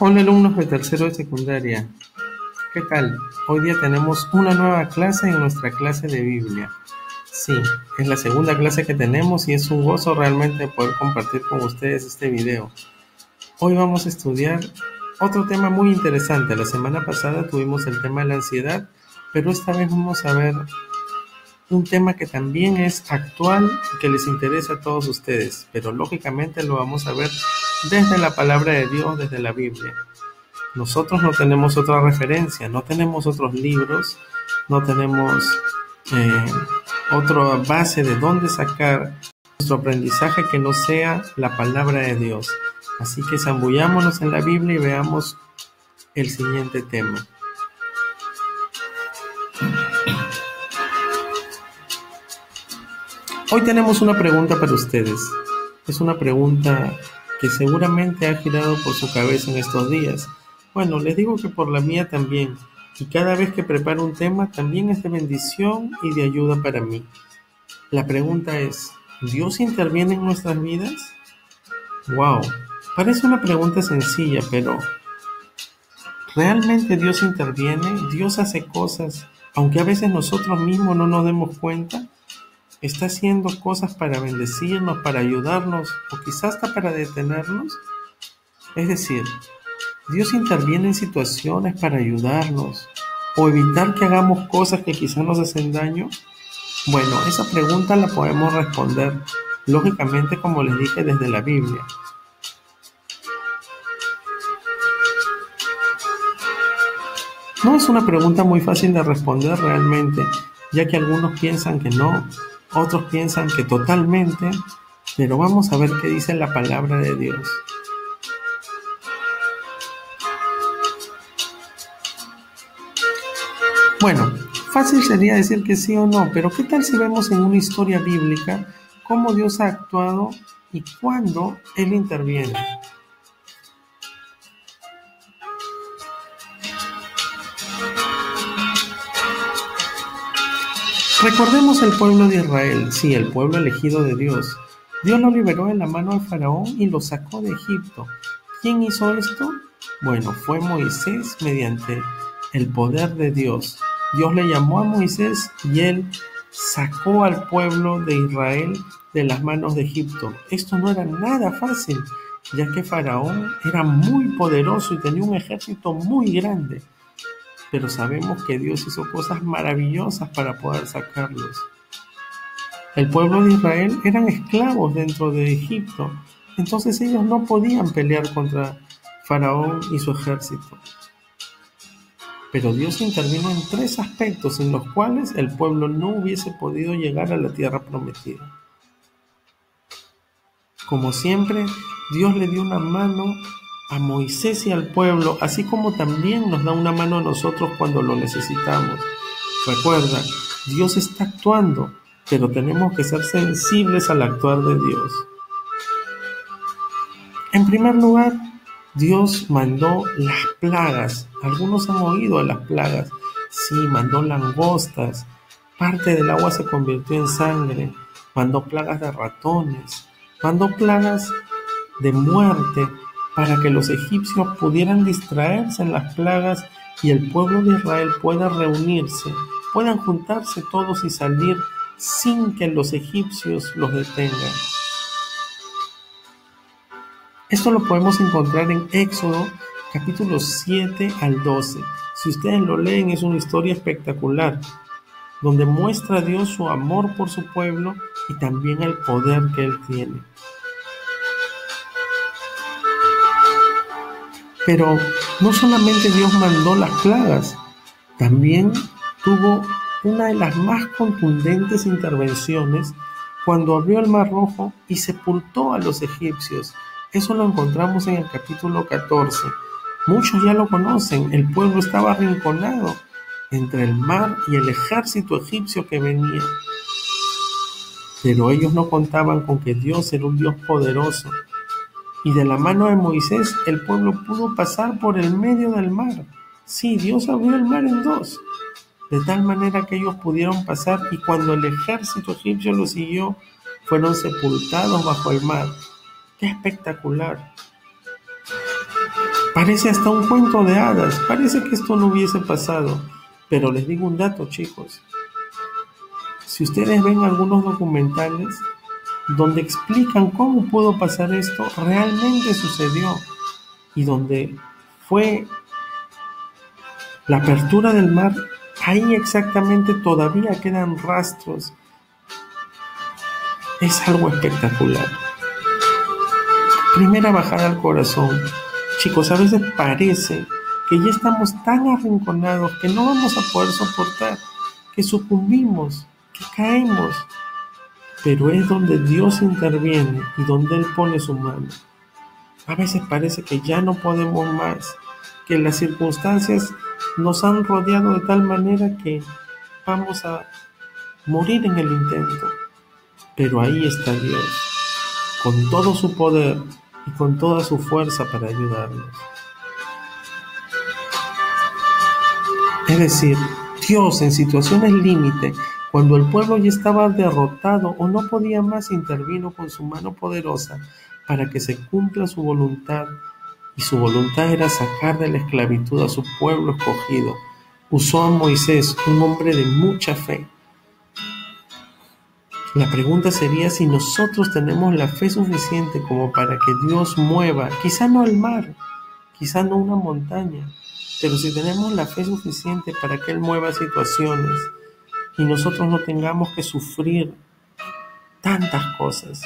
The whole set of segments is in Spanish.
Hola alumnos de tercero de secundaria, ¿qué tal? Hoy día tenemos una nueva clase en nuestra clase de Biblia. Sí, es la segunda clase que tenemos y es un gozo realmente poder compartir con ustedes este video. Hoy vamos a estudiar otro tema muy interesante. La semana pasada tuvimos el tema de la ansiedad, pero esta vez vamos a ver un tema que también es actual y que les interesa a todos ustedes, pero lógicamente lo vamos a ver desde la palabra de Dios, desde la Biblia. Nosotros no tenemos otra referencia, no tenemos otros libros, no tenemos eh, otra base de dónde sacar nuestro aprendizaje que no sea la palabra de Dios. Así que zambullámonos en la Biblia y veamos el siguiente tema. Hoy tenemos una pregunta para ustedes. Es una pregunta que seguramente ha girado por su cabeza en estos días. Bueno, les digo que por la mía también. Y cada vez que preparo un tema también es de bendición y de ayuda para mí. La pregunta es, ¿Dios interviene en nuestras vidas? Wow, parece una pregunta sencilla, pero ¿realmente Dios interviene? ¿Dios hace cosas, aunque a veces nosotros mismos no nos demos cuenta? ¿Está haciendo cosas para bendecirnos, para ayudarnos o quizás hasta para detenernos? Es decir, ¿Dios interviene en situaciones para ayudarnos o evitar que hagamos cosas que quizás nos hacen daño? Bueno, esa pregunta la podemos responder lógicamente, como les dije, desde la Biblia. No es una pregunta muy fácil de responder realmente, ya que algunos piensan que no, otros piensan que totalmente, pero vamos a ver qué dice la palabra de Dios. Bueno, fácil sería decir que sí o no, pero ¿qué tal si vemos en una historia bíblica cómo Dios ha actuado y cuándo Él interviene? Recordemos el pueblo de Israel, sí, el pueblo elegido de Dios. Dios lo liberó de la mano de Faraón y lo sacó de Egipto. ¿Quién hizo esto? Bueno, fue Moisés mediante el poder de Dios. Dios le llamó a Moisés y él sacó al pueblo de Israel de las manos de Egipto. Esto no era nada fácil, ya que Faraón era muy poderoso y tenía un ejército muy grande. Pero sabemos que Dios hizo cosas maravillosas para poder sacarlos. El pueblo de Israel eran esclavos dentro de Egipto, entonces ellos no podían pelear contra Faraón y su ejército. Pero Dios intervino en tres aspectos en los cuales el pueblo no hubiese podido llegar a la tierra prometida. Como siempre, Dios le dio una mano a Moisés y al pueblo, así como también nos da una mano a nosotros cuando lo necesitamos. Recuerda, Dios está actuando, pero tenemos que ser sensibles al actuar de Dios. En primer lugar, Dios mandó las plagas. Algunos han oído de las plagas. Sí, mandó langostas. Parte del agua se convirtió en sangre. Mandó plagas de ratones. Mandó plagas de muerte para que los egipcios pudieran distraerse en las plagas y el pueblo de Israel pueda reunirse, puedan juntarse todos y salir sin que los egipcios los detengan. Esto lo podemos encontrar en Éxodo capítulo 7 al 12. Si ustedes lo leen, es una historia espectacular, donde muestra a Dios su amor por su pueblo y también el poder que Él tiene. Pero no solamente Dios mandó las plagas, también tuvo una de las más contundentes intervenciones cuando abrió el Mar Rojo y sepultó a los egipcios. Eso lo encontramos en el capítulo 14. Muchos ya lo conocen, el pueblo estaba arrinconado entre el mar y el ejército egipcio que venía. Pero ellos no contaban con que Dios era un Dios poderoso. Y de la mano de Moisés el pueblo pudo pasar por el medio del mar. Sí, Dios abrió el mar en dos, de tal manera que ellos pudieron pasar y cuando el ejército egipcio los siguió, fueron sepultados bajo el mar. ¡Qué espectacular! Parece hasta un cuento de hadas, parece que esto no hubiese pasado. Pero les digo un dato, chicos. Si ustedes ven algunos documentales donde explican cómo pudo pasar esto, realmente sucedió. Y donde fue la apertura del mar, ahí exactamente todavía quedan rastros. Es algo espectacular. Primera bajada al corazón. Chicos, a veces parece que ya estamos tan arrinconados que no vamos a poder soportar, que sucumbimos, que caemos. Pero es donde Dios interviene y donde Él pone su mano. A veces parece que ya no podemos más, que las circunstancias nos han rodeado de tal manera que vamos a morir en el intento. Pero ahí está Dios, con todo su poder y con toda su fuerza para ayudarnos. Es decir, Dios en situaciones límite, cuando el pueblo ya estaba derrotado o no podía más, intervino con su mano poderosa para que se cumpla su voluntad, y su voluntad era sacar de la esclavitud a su pueblo escogido. Usó a Moisés, un hombre de mucha fe. La pregunta sería si nosotros tenemos la fe suficiente como para que Dios mueva, quizá no el mar, quizá no una montaña, pero si tenemos la fe suficiente para que Él mueva situaciones y nosotros no tengamos que sufrir tantas cosas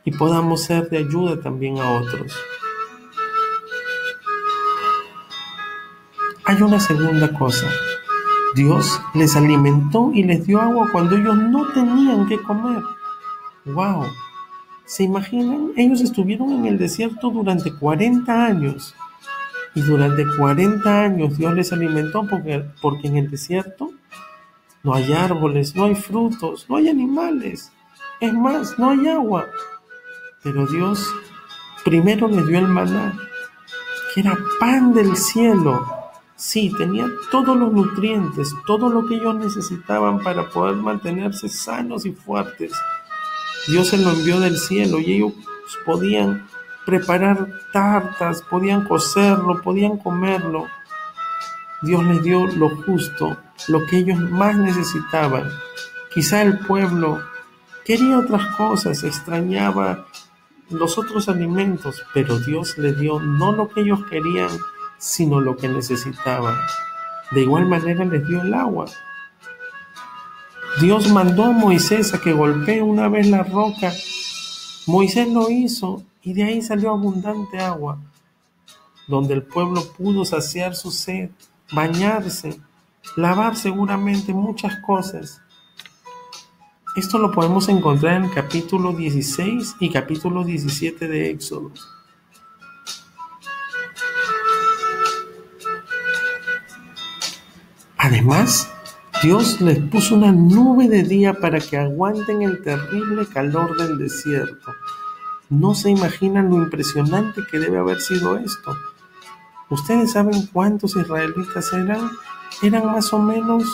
y podamos ser de ayuda también a otros. Hay una segunda cosa. Dios les alimentó y les dio agua cuando ellos no tenían que comer. ¡Wow! ¿Se imaginan? Ellos estuvieron en el desierto durante 40 años. Y durante 40 años Dios les alimentó porque en el desierto no hay árboles, no hay frutos, no hay animales. Es más, no hay agua. Pero Dios primero les dio el maná, que era pan del cielo. Sí, tenía todos los nutrientes, todo lo que ellos necesitaban para poder mantenerse sanos y fuertes. Dios se lo envió del cielo y ellos podían preparar tartas, podían cocerlo, podían comerlo. Dios les dio lo justo, lo que ellos más necesitaban. Quizá el pueblo quería otras cosas, extrañaba los otros alimentos, pero Dios les dio no lo que ellos querían, sino lo que necesitaban. De igual manera les dio el agua. Dios mandó a Moisés a que golpee una vez la roca. Moisés lo hizo y de ahí salió abundante agua, donde el pueblo pudo saciar su sed, bañarse, lavar seguramente muchas cosas. Esto lo podemos encontrar en el capítulo 16 y capítulo 17 de Éxodo. Además, Dios les puso una nube de día para que aguanten el terrible calor del desierto. No se imaginan lo impresionante que debe haber sido esto. ¿Ustedes saben cuántos israelitas eran? Eran más o menos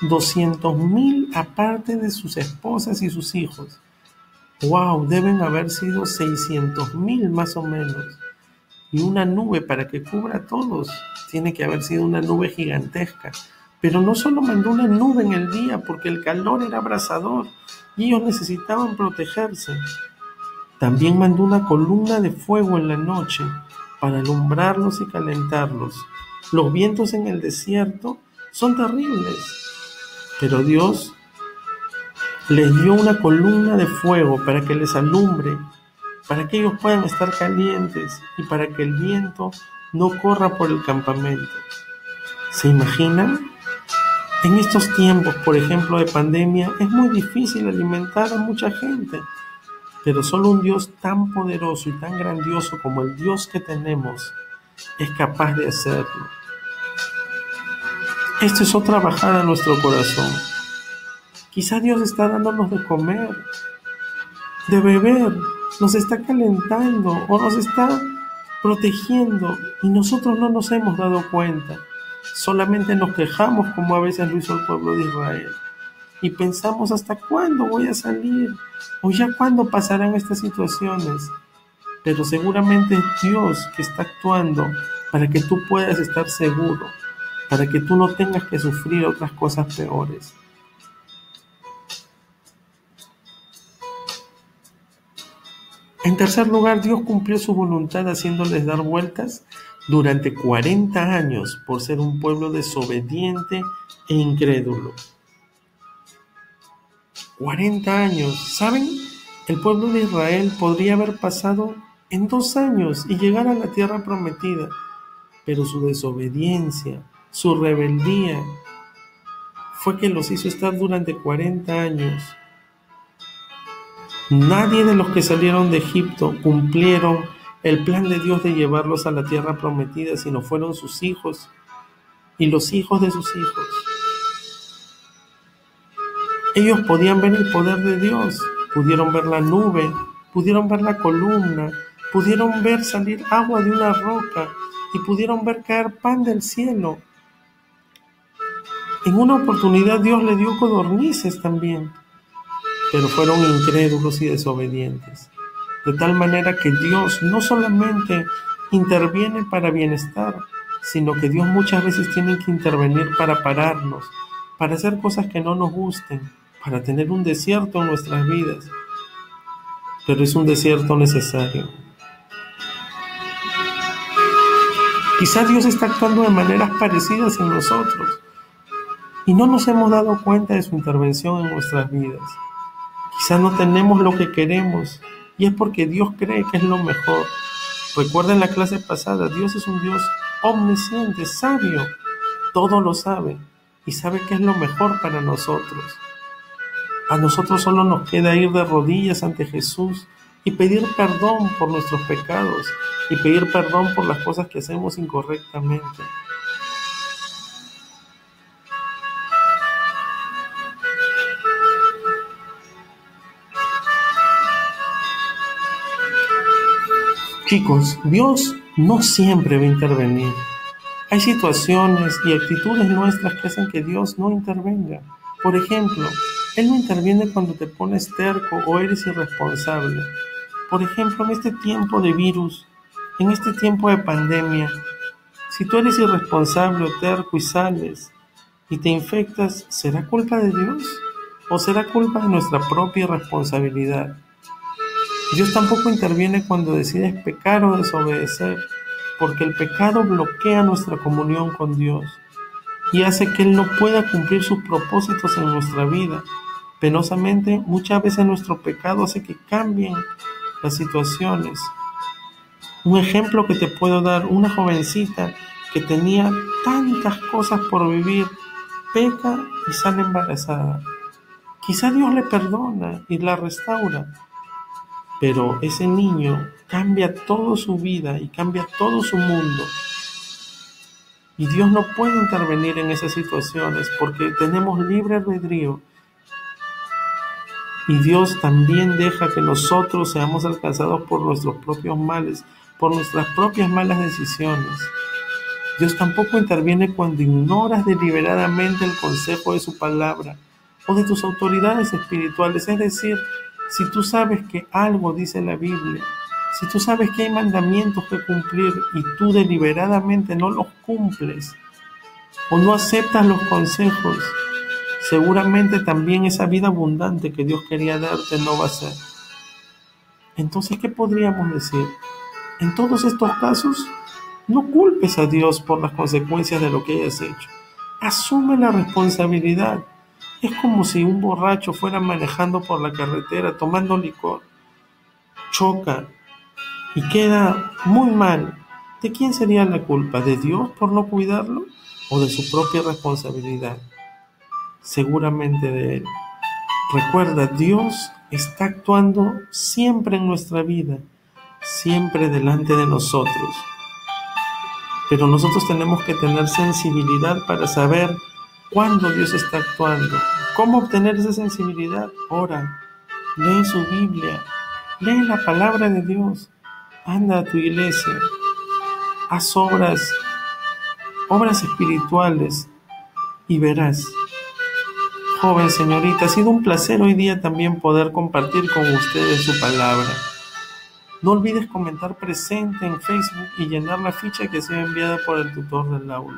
200,000 aparte de sus esposas y sus hijos. ¡Wow! Deben haber sido 600,000 más o menos. Y una nube para que cubra a todos. Tiene que haber sido una nube gigantesca. Pero no solo mandó una nube en el día porque el calor era abrasador y ellos necesitaban protegerse. También mandó una columna de fuego en la noche para alumbrarlos y calentarlos. Los vientos en el desierto son terribles, pero Dios les dio una columna de fuego para que les alumbre, para que ellos puedan estar calientes y para que el viento no corra por el campamento. ¿Se imaginan? En estos tiempos, por ejemplo, de pandemia, es muy difícil alimentar a mucha gente, pero solo un Dios tan poderoso y tan grandioso como el Dios que tenemos es capaz de hacerlo. Esto es otra bajada a nuestro corazón. Quizá Dios está dándonos de comer, de beber, nos está calentando o nos está protegiendo y nosotros no nos hemos dado cuenta. Solamente nos quejamos como a veces lo hizo el pueblo de Israel y pensamos ¿hasta cuándo voy a salir? ¿O ya cuándo pasarán estas situaciones? pero seguramente es Dios que está actuando para que tú puedas estar seguro, para que tú no tengas que sufrir otras cosas peores. En tercer lugar, Dios cumplió su voluntad haciéndoles dar vueltas durante 40 años por ser un pueblo desobediente e incrédulo. 40 años, ¿saben? El pueblo de Israel podría haber pasado en 2 años y llegar a la tierra prometida, pero su desobediencia, su rebeldía, fue que los hizo estar durante 40 años. Nadie de los que salieron de Egipto cumplieron el plan de Dios de llevarlos a la tierra prometida, sino fueron sus hijos y los hijos de sus hijos. Ellos podían ver el poder de Dios, pudieron ver la nube, pudieron ver la columna, pudieron ver salir agua de una roca y pudieron ver caer pan del cielo. En una oportunidad Dios le dio codornices también, pero fueron incrédulos y desobedientes. De tal manera que Dios no solamente interviene para bienestar, sino que Dios muchas veces tiene que intervenir para pararnos, para hacer cosas que no nos gusten, para tener un desierto en nuestras vidas. Pero es un desierto necesario. Quizá Dios está actuando de maneras parecidas en nosotros y no nos hemos dado cuenta de su intervención en nuestras vidas. Quizá no tenemos lo que queremos y es porque Dios cree que es lo mejor. Recuerden la clase pasada, Dios es un Dios omnisciente, sabio, todo lo sabe y sabe qué es lo mejor para nosotros. A nosotros solo nos queda ir de rodillas ante Jesús y pedir perdón por nuestros pecados y pedir perdón por las cosas que hacemos incorrectamente. Chicos, Dios no siempre va a intervenir. Hay situaciones y actitudes nuestras que hacen que Dios no intervenga. Por ejemplo, Él no interviene cuando te pones terco o eres irresponsable. Por ejemplo, en este tiempo de virus, en este tiempo de pandemia, si tú eres irresponsable o terco y sales y te infectas, ¿será culpa de Dios o será culpa de nuestra propia irresponsabilidad? Dios tampoco interviene cuando decides pecar o desobedecer, porque el pecado bloquea nuestra comunión con Dios y hace que Él no pueda cumplir sus propósitos en nuestra vida. Penosamente, muchas veces nuestro pecado hace que cambien las situaciones. Un ejemplo que te puedo dar, una jovencita que tenía tantas cosas por vivir, peca y sale embarazada. Quizá Dios le perdona y la restaura, pero ese niño cambia toda su vida y cambia todo su mundo. Y Dios no puede intervenir en esas situaciones porque tenemos libre albedrío. Y Dios también deja que nosotros seamos alcanzados por nuestros propios males, por nuestras propias malas decisiones. Dios tampoco interviene cuando ignoras deliberadamente el consejo de su palabra o de tus autoridades espirituales. Es decir, si tú sabes que algo dice la Biblia, si tú sabes que hay mandamientos que cumplir y tú deliberadamente no los cumples o no aceptas los consejos, seguramente también esa vida abundante que Dios quería darte no va a ser. Entonces, ¿qué podríamos decir? En todos estos casos, no culpes a Dios por las consecuencias de lo que hayas hecho. Asume la responsabilidad. Es como si un borracho fuera manejando por la carretera tomando licor, choca y queda muy mal. ¿De quién sería la culpa? ¿De Dios por no cuidarlo o de su propia responsabilidad? Seguramente de Él. Recuerda, Dios está actuando siempre en nuestra vida, siempre delante de nosotros. Pero nosotros tenemos que tener sensibilidad para saber cuándo Dios está actuando. ¿Cómo obtener esa sensibilidad? Ora, lee su Biblia, lee la palabra de Dios, anda a tu iglesia, haz obras espirituales y verás. Joven señorita, ha sido un placer hoy día también poder compartir con ustedes su palabra. No olvides comentar presente en Facebook y llenar la ficha que sea enviada por el tutor del aula.